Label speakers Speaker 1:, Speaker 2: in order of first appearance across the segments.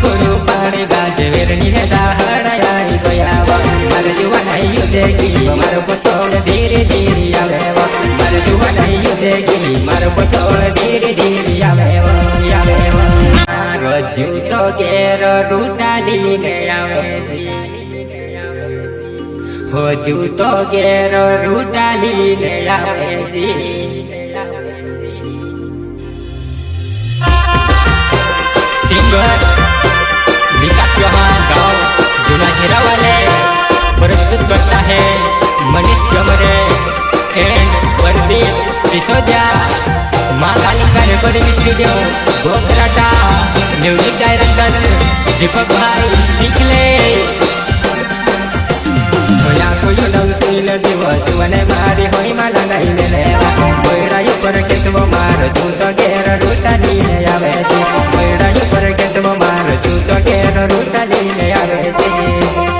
Speaker 1: કુડું પાણી ગાજવેરની નેતા હડાઈ ગયા મારે જુવાનાઈ યુદ્ધે ગી મારો પછોડ ધીરે ધીરે આવે મારે જુવાનાઈ યુદ્ધે ગી મારો પછોડ ધીરે ધીરે આવે મારો જૂતો ઘેર રૂટાડીને આવે હો જૂતો ઘેર રૂટાડીને આવે सिंगर विकास चौहान गाँव जुना हीरा वाले प्रस्तुत करता है Manish Jamre and Pardeep Sisodia Maa Kalika recording studio Gokharata music director Deepak भाई निकले कोई नवसील दिवस મને મારી હોય માલા લઈને લેવા કોયડા ઉપર કેતવો મારો જૂતો ઘેર રૂટાડીને આવે છે કોયડા ઉપર કેતવો મારો જૂતો ઘેર રૂટાડીને આવે છે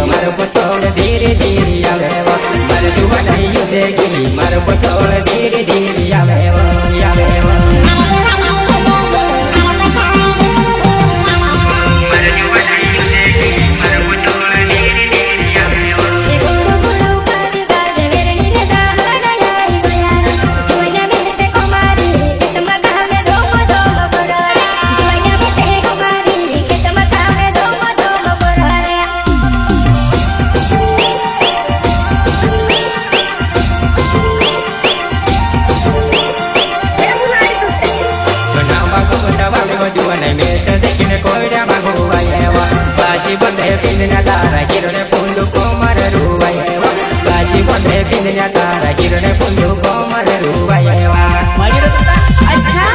Speaker 1: मारो पछोड़ धीरे धीरे आवे मारो जुवानाई युद्धे गई मारो पछोड़ धीरे धीरे आवे बाजी बंदे पिनया तारा गिरने पुंडू कोमर रुवायेवा बाजी बंदे पिनया तारा गिरने पुंडू कोमर रुवायेवा अच्छा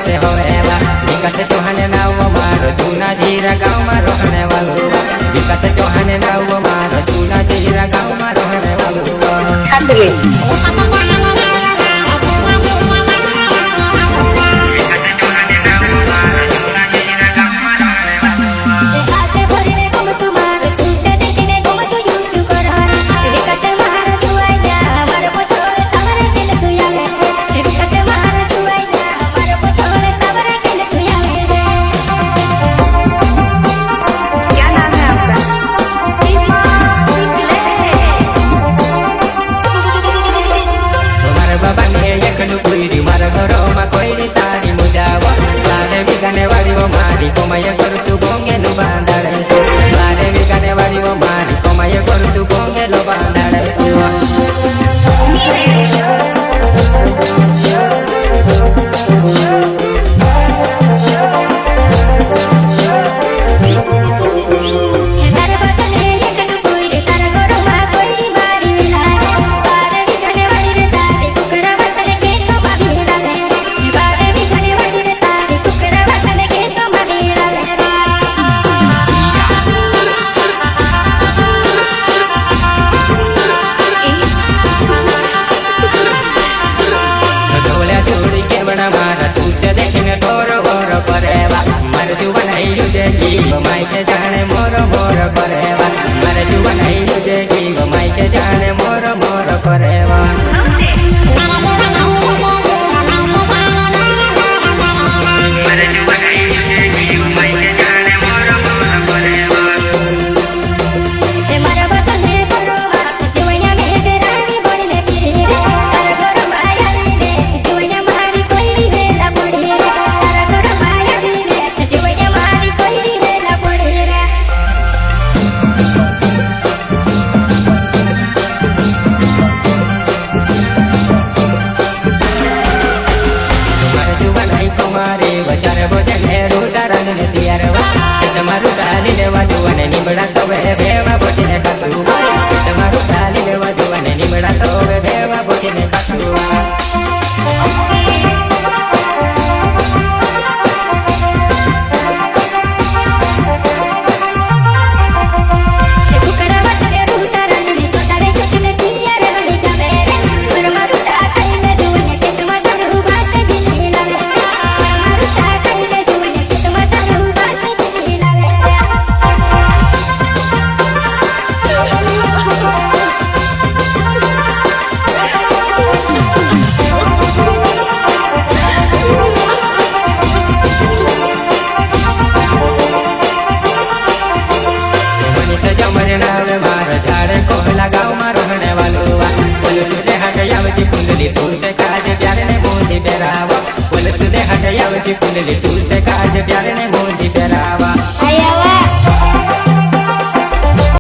Speaker 1: विकास चौहान नाव मारो जूना जीरा गाँव में रहने वालो विकास चौहान नाव मारो जूना जीरा गाँव में रहने वालो मारी कोमय करतु गोंगेलु बांधाड़े मारे विगाने वाली वो मारी कोमय करतु गोंगेलु बांधाड़े
Speaker 2: Bye.
Speaker 1: की कुंडली टूट काज प्यार ने